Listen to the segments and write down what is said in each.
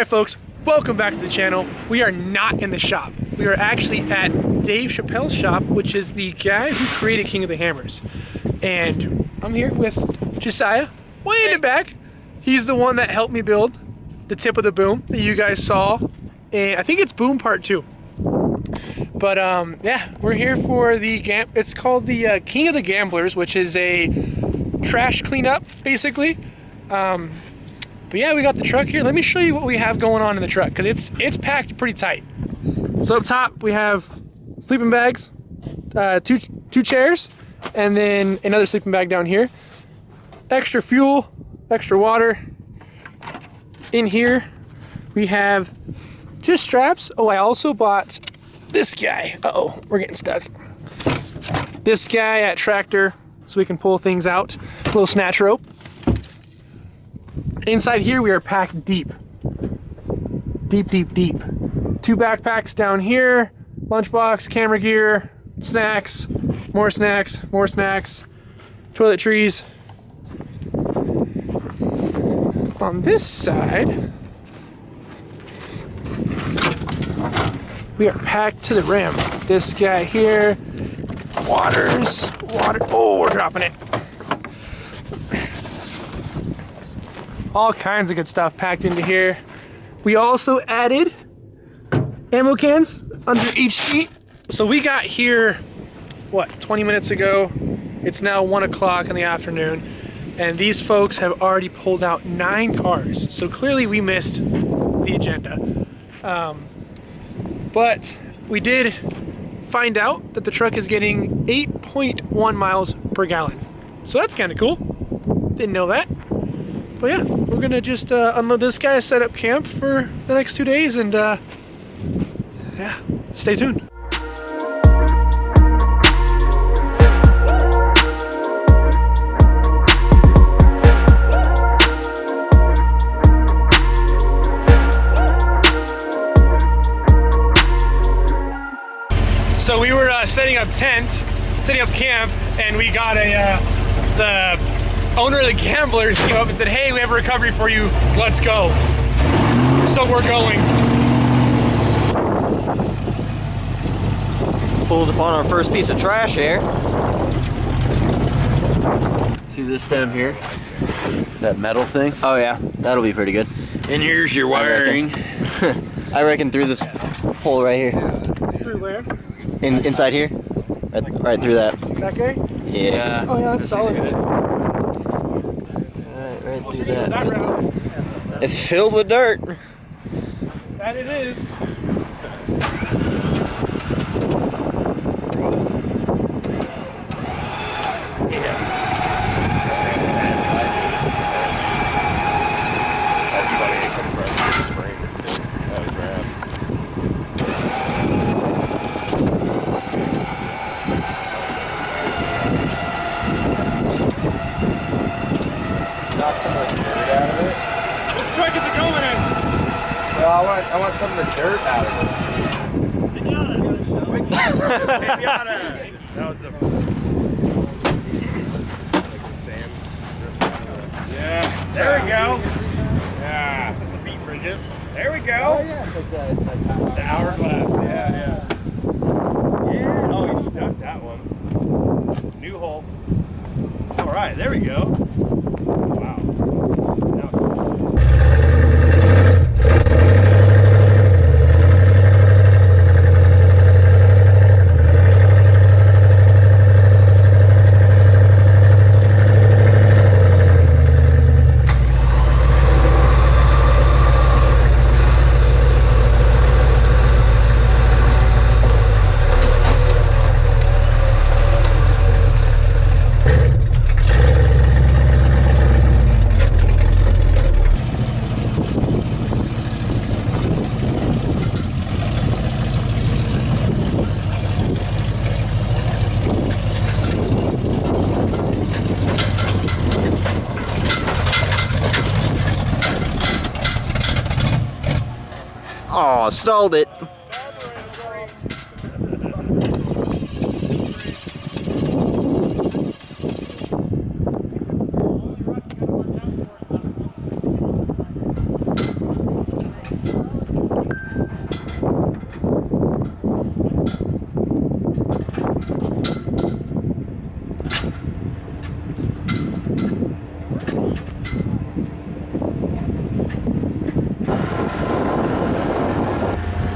Alright folks, welcome back to the channel. We are not in the shop. We are actually at Dave Chappelle's shop, which is the guy who created King of the Hammers. And I'm here with Josiah, way in the back. He's the one that helped me build the tip of the boom that you guys saw. And I think it's boom part 2. But yeah, we're here for the it's called the King of the Gamblers, which is a trash cleanup basically. But yeah, we got the truck here. Let me show you what we have going on in the truck, because it's packed pretty tight. So up top we have sleeping bags, two chairs, and then another sleeping bag down here. Extra fuel, extra water. In here we have just straps. Oh, I also bought this guy. Uh-oh, we're getting stuck. This guy at Tractor, so we can pull things out. A little snatch rope. Inside here we are packed deep. Deep, deep, deep. 2 backpacks down here, lunchbox, camera gear, snacks, more snacks, more snacks, toiletries. On this side, we are packed to the rim. This guy here, water. Oh, we're dropping it. All kinds of good stuff packed into here. We also added ammo cans under each seat. So we got here, what, 20 minutes ago? It's now 1 o'clock in the afternoon, and these folks have already pulled out 9 cars. So clearly we missed the agenda. But we did find out that the truck is getting 8.1 miles per gallon. So that's kind of cool. Didn't know that. But yeah, we're gonna just unload this guy, set up camp for the next 2 days, and yeah, stay tuned. So we were setting up camp, and we got the owner of the Gamblers came up and said, hey, we have a recovery for you, let's go. So we're going. Pulled upon our first piece of trash here. See this stem here? That metal thing? Oh yeah, that'll be pretty good. And here's your wiring. I reckon through this hole right here. Through where? Inside here? Right through that. That guy? Yeah. Oh yeah, that's solid. Right through that. It's filled with dirt. That it is. I want some of the dirt out of it. That was the... Yeah, there we go. Yeah, the feet bridges. There we go. Oh, yeah, the hourglass. Yeah. Oh, he stuck that one. New hole. All right, there we go. Wow. Oh, stalled it.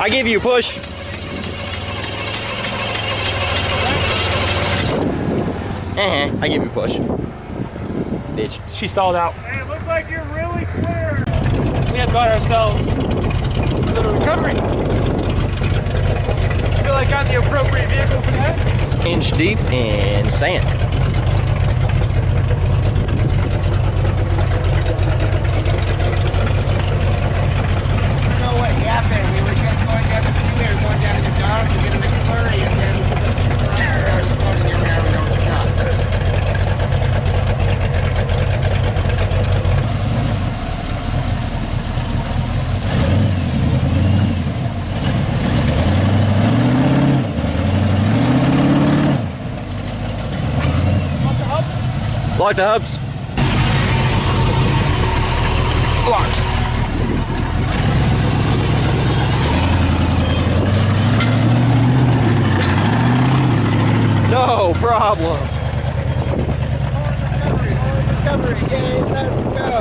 I give you a push. I give you a push. Bitch. She stalled out. Hey, it looks like you're really clear. We have got ourselves a little recovery. I feel like I'm the appropriate vehicle for that. Inch deep in sand. You know what happened? We were just going down the freeway, we were going down to McDonald's to get a McFlurry, and then we took a I was floating here whenever we don't stop. Lock the hubs. Locked. No problem. Recovery, yay, let's go.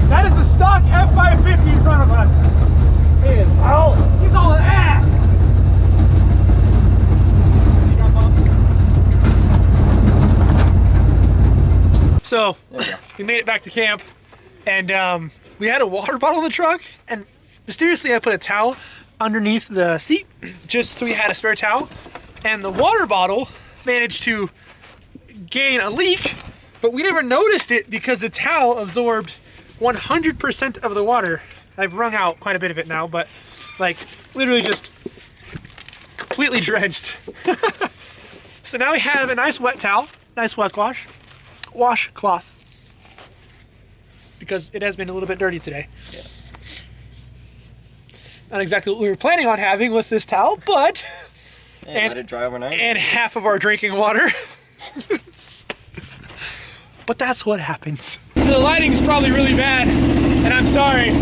That is a stock F550 in front of us. He's all an ass. So we made it back to camp, and we had a water bottle in the truck, and mysteriously I put a towel underneath the seat just so we had a spare towel, and the water bottle managed to gain a leak, but we never noticed it because the towel absorbed 100% of the water. I've wrung out quite a bit of it now, but like literally just completely drenched. So now we have a nice wet towel, nice washcloth, because it has been a little bit dirty today. Yeah. Not exactly what we were planning on having with this towel, but And let it dry overnight. and half of our drinking water. But that's what happens. So the lighting's probably really bad, and I'm sorry.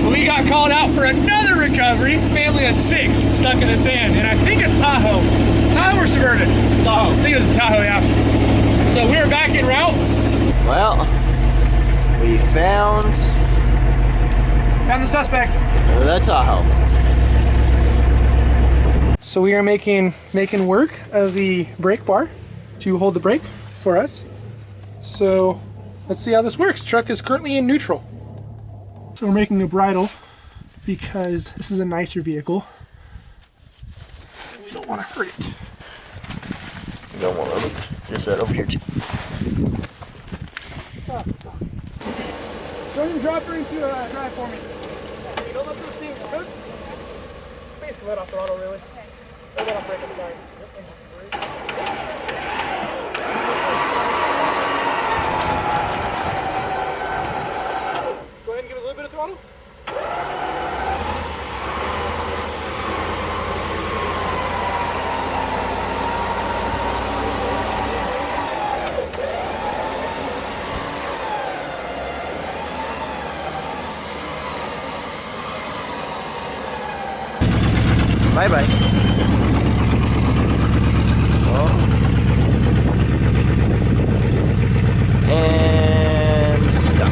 We got called out for another recovery. Family of 6 stuck in the sand, and I think it's Tahoe. Tahoe or Suburban? Tahoe. I think it was Tahoe, yeah. So we're back en route. Well, we found Found the suspect. the Tahoe. So we are making work of the brake bar to hold the brake for us. So let's see how this works. Truck is currently in neutral. So we're making a bridle because this is a nicer vehicle. We don't want to hurt it. You don't want to this over here too. Go ahead and drop her into drive for me. You don't let those things cook. Basically let off throttle really. Or let off brake on the side. And just brake. Go ahead and give it a little bit of throttle. Bye bye. And stop.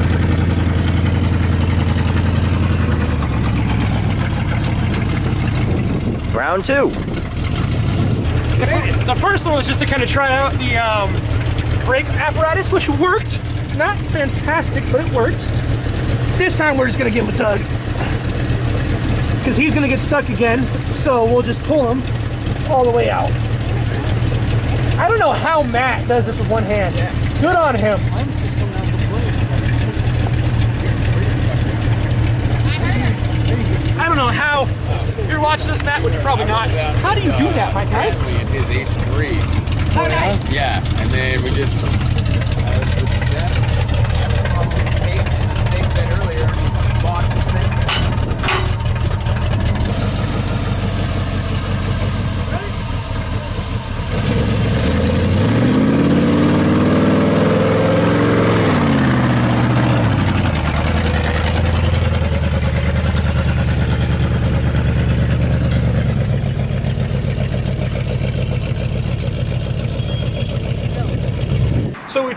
Round 2. The first one was just to kind of try out the brake apparatus, which worked. Not fantastic, but it worked. This time we're just gonna give him a tug, because he's gonna get stuck again. So we'll just pull him all the way out. I don't know how Matt does this with one hand. Yeah. Good on him. I don't know how. You're watching this, Matt, which you're probably not. How do you do that, my guy? In his H3. Oh, nice. Yeah, and then we just.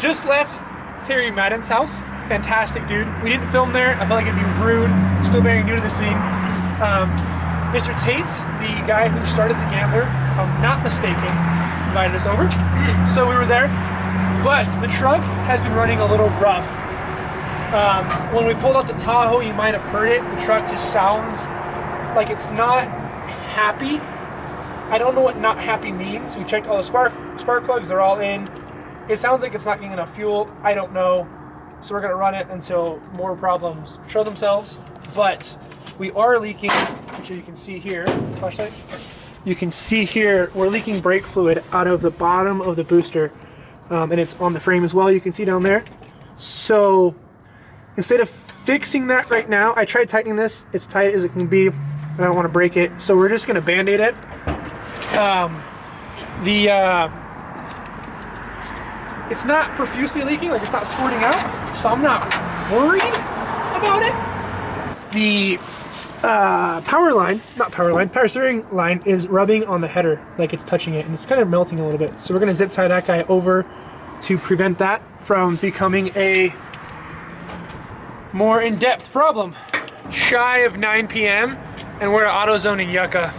just left Terry Madden's house. Fantastic dude. We didn't film there. I felt like it'd be rude. Still very new to the scene. Mr. Tate, the guy who started the Gambler, if I'm not mistaken, invited us over. So we were there. But the truck has been running a little rough. When we pulled out the Tahoe, you might have heard it. The truck just sounds like it's not happy. I don't know what not happy means. We checked all the spark plugs, they're all in. It sounds like it's not getting enough fuel. I don't know. So we're gonna run it until more problems show themselves. But we are leaking, which you can see here, flashlight. You can see here, we're leaking brake fluid out of the bottom of the booster. And it's on the frame as well, you can see down there. So instead of fixing that right now, I tried tightening this. It's tight as it can be. I don't want to break it. So we're just gonna Band-Aid it. It's not profusely leaking, like it's not squirting out, so I'm not worried about it. The power steering line is rubbing on the header, like it's touching it, and it's kind of melting a little bit. So we're gonna zip tie that guy over to prevent that from becoming a more in-depth problem. Shy of 9 p.m. and we're at AutoZone in Yucca.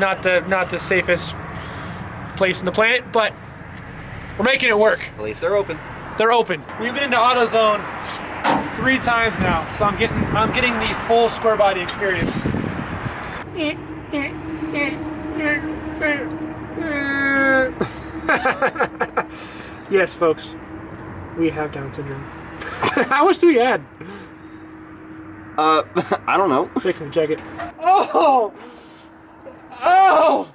Not the safest place on the planet, but we're making it work. At least they're open. They're open. We've been into AutoZone 3 times now, so I'm getting the full square body experience. Yes, folks, we have Down syndrome. How much do we add? I don't know. Fix it, check it. Oh! Oh!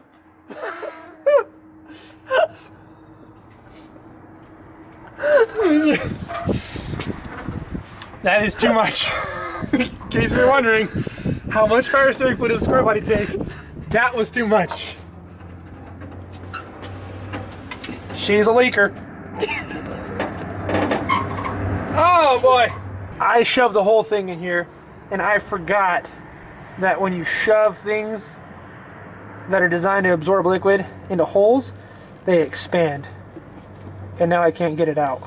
That is too much. In case you're wondering how much power steering fluid does a square body take, that was too much. She's a leaker. Oh boy. I shoved the whole thing in here, and I forgot that when you shove things that are designed to absorb liquid into holes, they expand. And now I can't get it out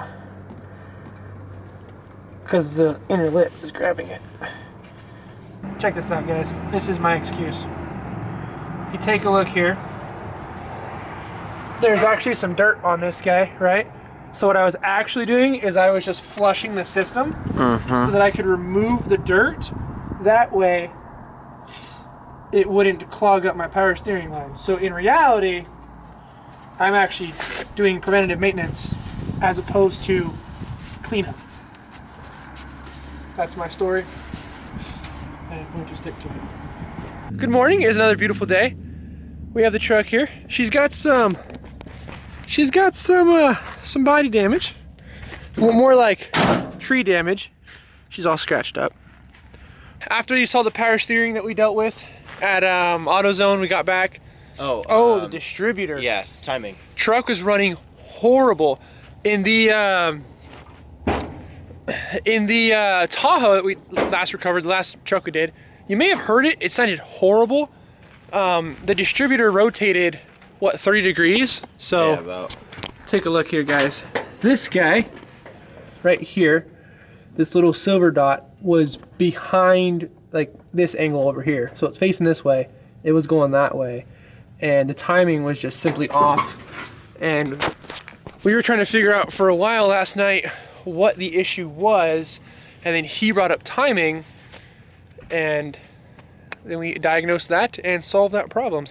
because the inner lip is grabbing it. Check this out, guys. This is my excuse. You take a look here. There's actually some dirt on this guy, right? So what I was actually doing is I was just flushing the system so that I could remove the dirt. That way it wouldn't clog up my power steering line. So in reality, I'm actually doing preventative maintenance as opposed to cleanup. That's my story, and I'm going to stick to it. Good morning. It's another beautiful day. We have the truck here. She's got some body damage, more like tree damage. She's all scratched up. After you saw the power steering that we dealt with at AutoZone, we got back. The distributor. Yeah, timing. Truck was running horrible. In the Tahoe that we last recovered, the last truck we did, you may have heard it. It sounded horrible. The distributor rotated, what, 30 degrees? So yeah, about. Take a look here, guys. This guy right here, this little silver dot, was behind like this angle over here. So it's facing this way. It was going that way. And the timing was just simply off. And we were trying to figure out for a while last night what the issue was, and then he brought up timing, and then we diagnosed that and solved that problem.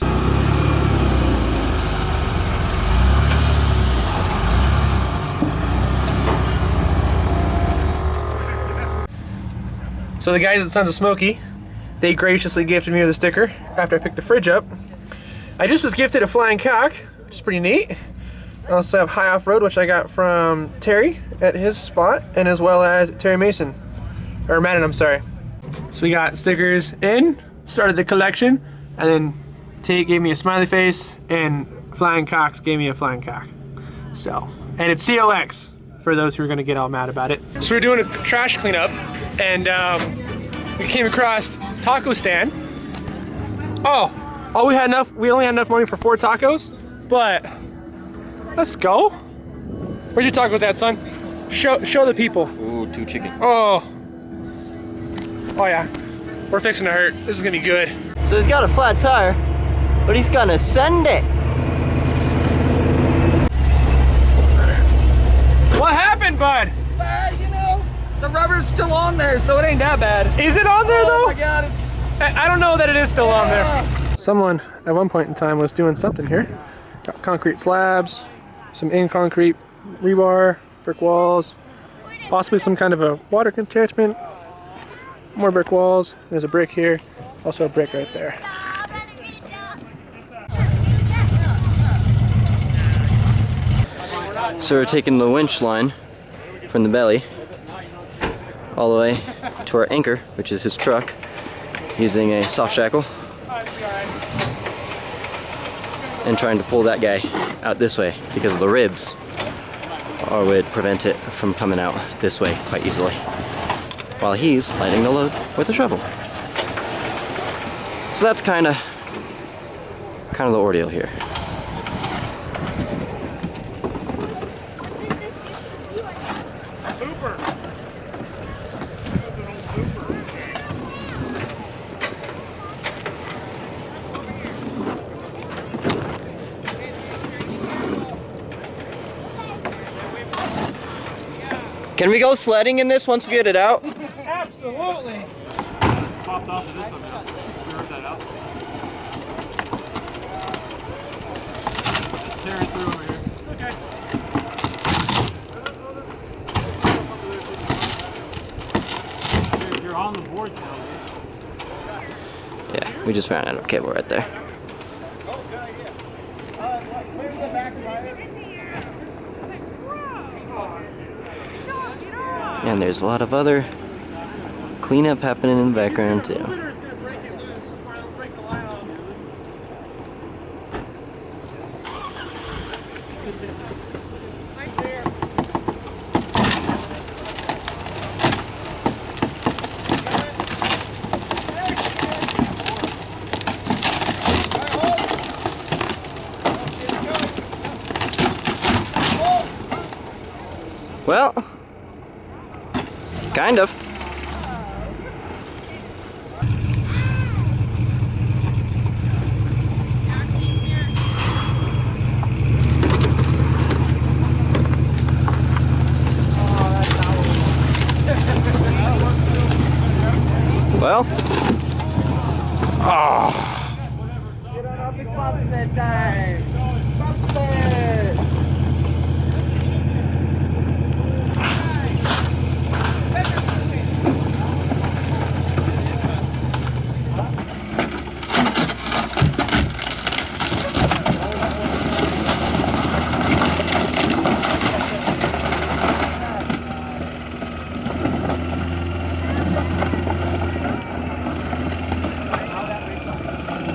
So the guys at Sons of Smoky, they graciously gifted me with a sticker after I picked the fridge up. I just was gifted a flying cock, which is pretty neat. I also have High Off Road, which I got from Terry at his spot, and as well as Terry Mason, or Madden, I'm sorry. So we got stickers in, started the collection, and then Tate gave me a smiley face, and Flying Cocks gave me a flying cock. So, and it's COX for those who are gonna get all mad about it. So we're doing a trash cleanup, and we came across taco stand. We only had enough money for 4 tacos, but let's go. Where's your tacos at, son? Show the people. Ooh, 2 chicken. Oh. Oh yeah. We're fixing to hurt. This is gonna be good. So he's got a flat tire, but he's gonna send it. What happened, bud? You know, the rubber's still on there, so it ain't that bad. Is it on there though? Oh my God, it's... I don't know that it is still on there. Someone at one point in time was doing something here. Got concrete slabs, some in concrete rebar, brick walls, possibly some kind of a water catchment. More brick walls. There's a brick here, also a brick right there. So we're taking the winch line from the belly all the way to our anchor, which is his truck, using a soft shackle, and trying to pull that guy out this way because of the ribs, or would prevent it from coming out this way quite easily, while he's lighting the load with a shovel. So that's kind of the ordeal here. Can we go sledding in this once we get it out? Absolutely. Popped off of this one now. You heard that out? Tearing through over here. Okay. You're on the board now. Yeah, we just ran out of cable right there. And there's a lot of other cleanup happening in the background too. Well, kind of. Well,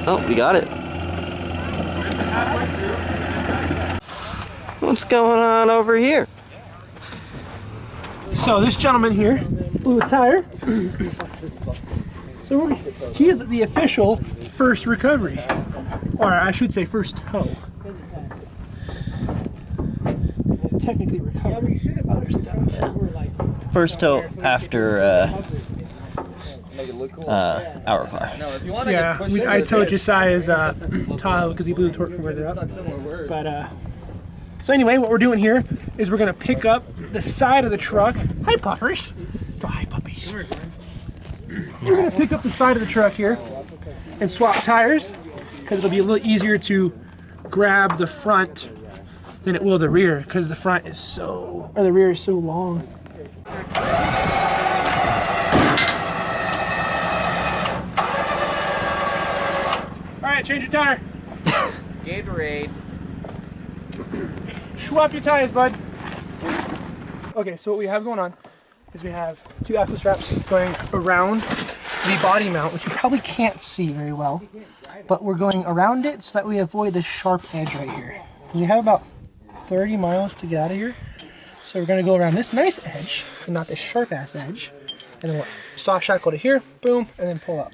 oh, we got it. What's going on over here? So this gentleman here blew a tire. So he is the official first recovery, or I should say first tow. Technically recovery, other stuff. Yeah. First tow after our car. Yeah, I towed Josiah's Tahoe because he blew the torque converter up. But so anyway, what we're doing here is we're gonna pick up the side of the truck. Hi, puppers. Oh, hi, puppies. We're gonna pick up the side of the truck here and swap tires because it'll be a little easier to grab the front than it will the rear because the front is so, or the rear is so long. All right, change your tire. Gatorade. Swap your tires, bud. Okay, so what we have going on is we have two axle straps going around the body mount, which you probably can't see very well, but we're going around it so that we avoid this sharp edge right here. We have about 30 miles to get out of here, so we're gonna go around this nice edge and not this sharp ass edge, and then we'll soft shackle to here, boom, and then pull up.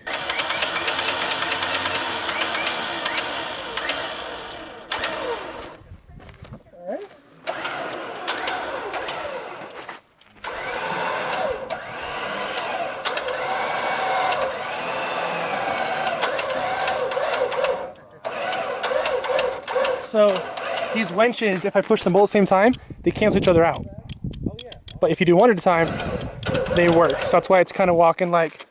So these winches, if I push them both at the same time, they cancel each other out. But if you do one at a time, they work. So that's why it's kind of walking like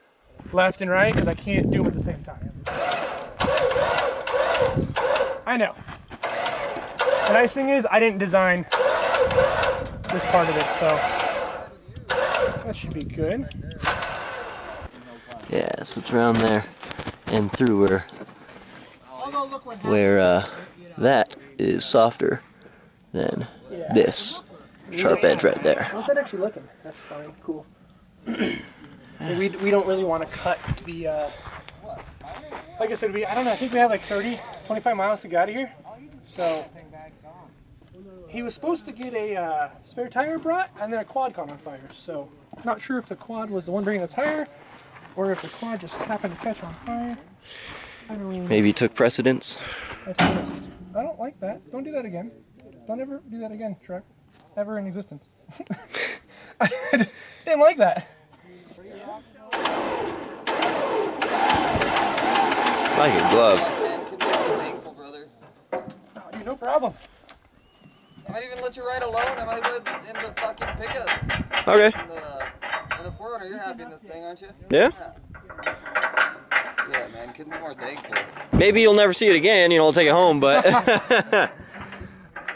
left and right, because I can't do them at the same time. I know. The nice thing is I didn't design this part of it, so that should be good. Yeah, so it's around there and through where that is softer than this sharp edge right there. How's that actually looking? That's fine, cool. we don't really want to cut the, like I said, I don't know, I think we have like 25 miles to get out of here. So he was supposed to get a spare tire brought, and then a quad caught on fire. So not sure if the quad was the one bringing the tire, or if the quad just happened to catch on fire. I don't really know. Maybe he took precedence. I don't like that. Don't do that again. Don't ever do that again, truck. Ever in existence. I didn't like that. Like a glove. Thankful, brother. Oh, dude, no problem. I might even let you ride alone. I might put in the fucking pickup. Okay. In the 400, you're happy in this thing, aren't you? Yeah? Yeah, man. Couldn't be more thankful. Maybe you'll never see it again, you know, I'll take it home, but...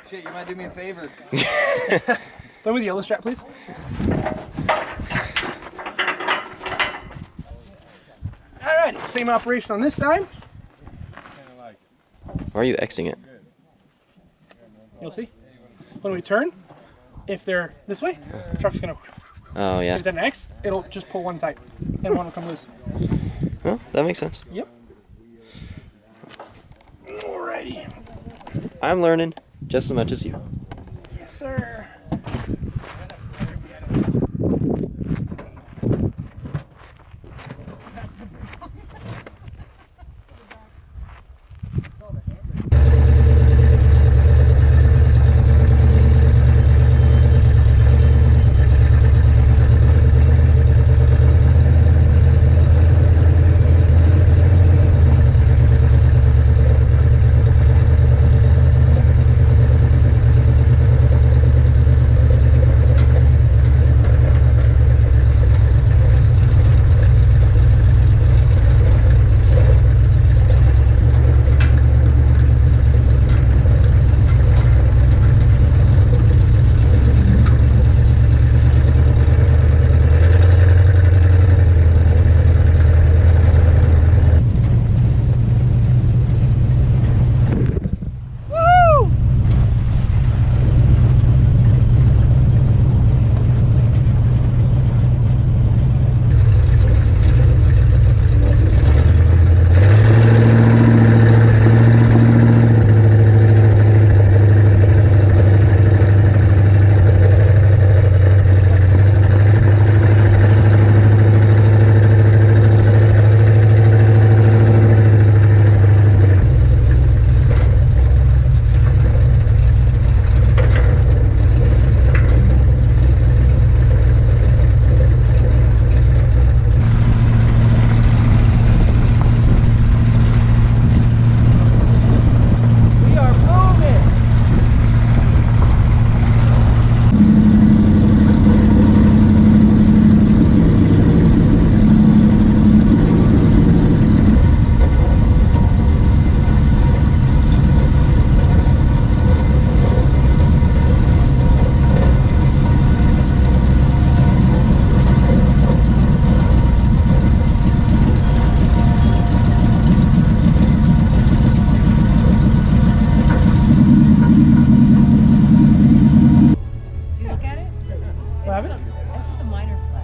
Shit, you might do me a favor. Throw me the yellow strap, please. Alright, same operation on this side. Why are you Xing it? You'll see. When we turn, if they're this way, the truck's gonna. Oh, yeah. If it's at an X, it'll just pull one tight, and one will come loose. Well, that makes sense. Yep. Alrighty. I'm learning just as much as you. Yes, sir.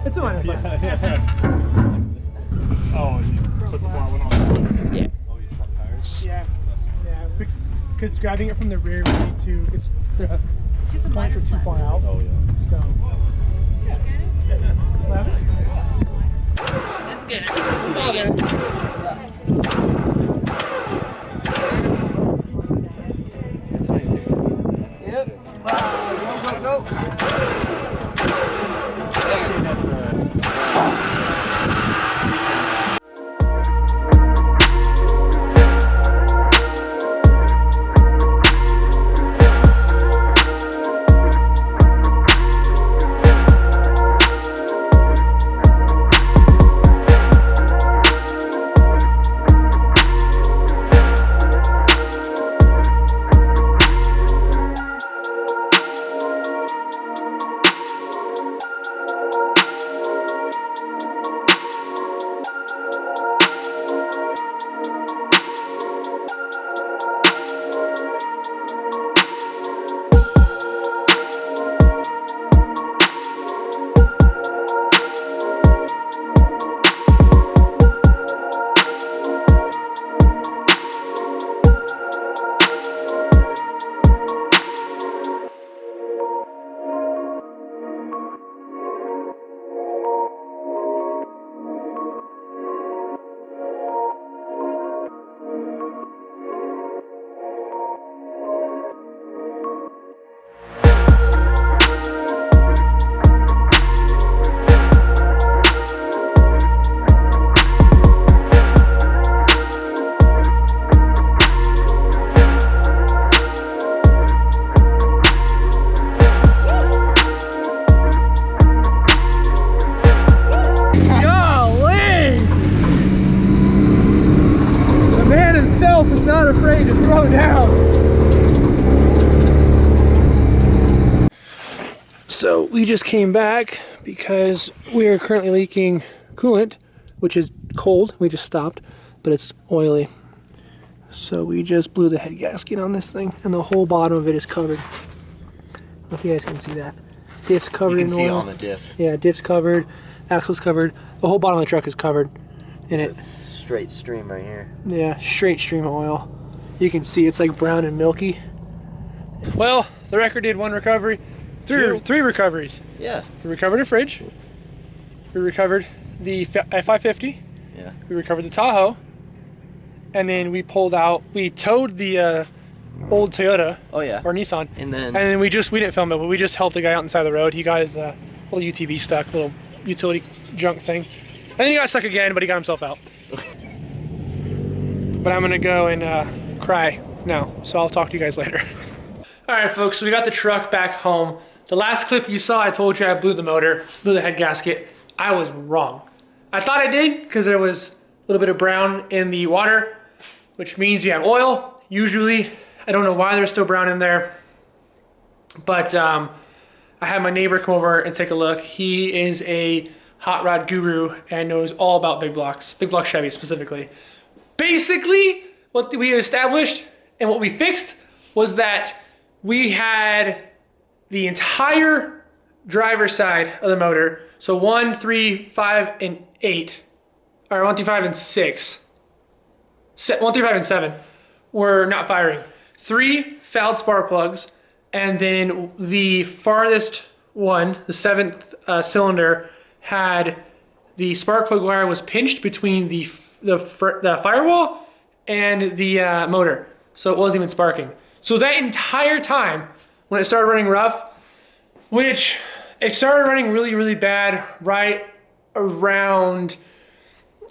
It's a minor flex. Oh, you put the flat one on. Yeah. Oh, you swap tires? Yeah. Because grabbing it from the rear would be too, the points are too far out. Oh, yeah. So. Grab it. That's good. All good. Yep. Go, go, go. we just came back because we are currently leaking coolant, which is cold. We just stopped, but it's oily. So we just blew the head gasket on this thing, and the whole bottom of it is covered. I don't know if you guys can see that. Diff's covered in oil. You can see it on the diff. Yeah, diff's covered, axle's covered. The whole bottom of the truck is covered in it. Straight stream right here. Yeah, straight stream of oil. You can see it's like brown and milky. Well, the Wrecker did one recovery. Three recoveries. Yeah. We recovered a fridge. We recovered the F550. Yeah. We recovered the Tahoe. And then we towed the old Toyota. Oh yeah. Or Nissan. And then we didn't film it, but we just helped a guy out inside the road. He got his little UTV stuck, little utility junk thing. And then he got stuck again, but he got himself out. But I'm gonna go and cry now, so I'll talk to you guys later. All right, folks, so we got the truck back home. The last clip you saw, I told you I blew the motor, blew the head gasket. I was wrong. I thought I did because there was a little bit of brown in the water, which means you have oil. Usually, I don't know why there's still brown in there, but I had my neighbor come over and take a look. He is a hot rod guru and knows all about big blocks, big block Chevy specifically. Basically, what we established and what we fixed was that we had the entire driver's side of the motor, so 1, 3, 5, and 8, or 1 through 5 and 6, 1 through 5 and 7 were not firing. 3 fouled spark plugs, and then the farthest one, the 7th cylinder, had the spark plug wire was pinched between the firewall and the motor, so it wasn't even sparking. So that entire time, when it started running rough, which it started running really, really bad right around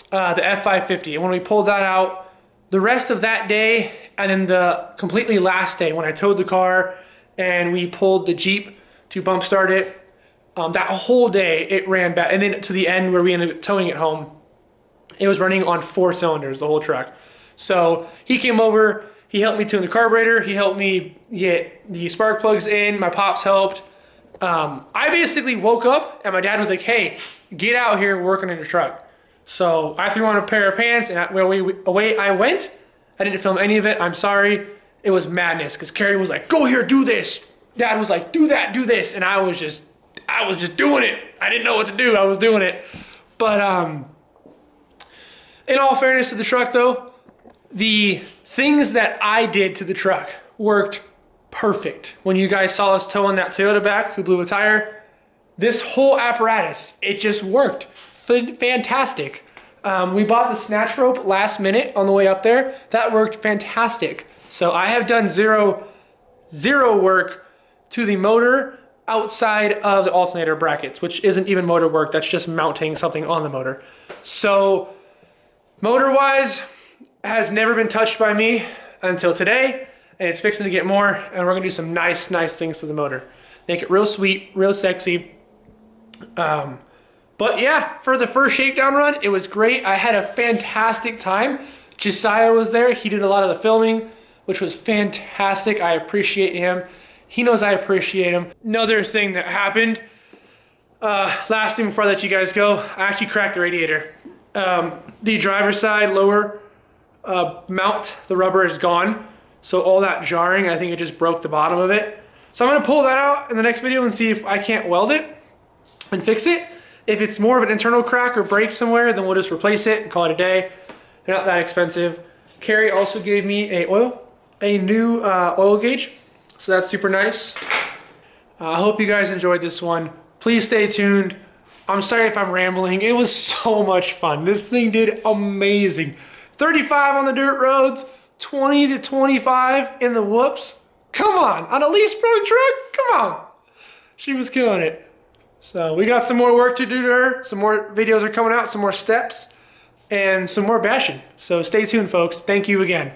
the F550. And when we pulled that out, the rest of that day, and then the completely last day when I towed the car and we pulled the Jeep to bump start it, that whole day it ran bad. And then to the end where we ended up towing it home, it was running on 4 cylinders, the whole truck. So he came over, he helped me tune the carburetor, he helped me get the spark plugs in, my pops helped. I basically woke up and my dad was like, hey, get out here working in your truck. So I threw on a pair of pants and away I went. I didn't film any of it, I'm sorry. It was madness because Carrie was like, go here, do this. Dad was like, do that, do this. And I was just doing it. I didn't know what to do, I was doing it. But in all fairness to the truck though, the things that I did to the truck worked perfect. When you guys saw us towing that Toyota back who blew a tire, this whole apparatus, it just worked fantastic. We bought the snatch rope last minute on the way up there. That worked fantastic. So I have done zero work to the motor outside of the alternator brackets, which isn't even motor work, that's just mounting something on the motor. So motor-wise, has never been touched by me until today, and it's fixing to get more, and we're gonna do some nice things to the motor. Make it real sweet, real sexy. But yeah, for the first shakedown run, it was great. I had a fantastic time. Josiah was there, he did a lot of the filming, which was fantastic. I appreciate him. He knows I appreciate him. Another thing that happened, last thing before I let you guys go, I actually cracked the radiator. The driver's side lower mount, the rubber is gone. So all that jarring, I think it just broke the bottom of it. So I'm gonna pull that out in the next video and see if I can't weld it and fix it. If it's more of an internal crack or break somewhere, then we'll just replace it and call it a day. They're not that expensive. Carrie also gave me a new oil gauge. So that's super nice. I hope you guys enjoyed this one. Please stay tuned. I'm sorry if I'm rambling. It was so much fun. This thing did amazing. 35 on the dirt roads, 20 to 25 in the whoops. Come on a lease pro truck, come on. She was killing it. So we got some more work to do to her. Some more videos are coming out, some more steps, and some more bashing. So stay tuned, folks. Thank you again.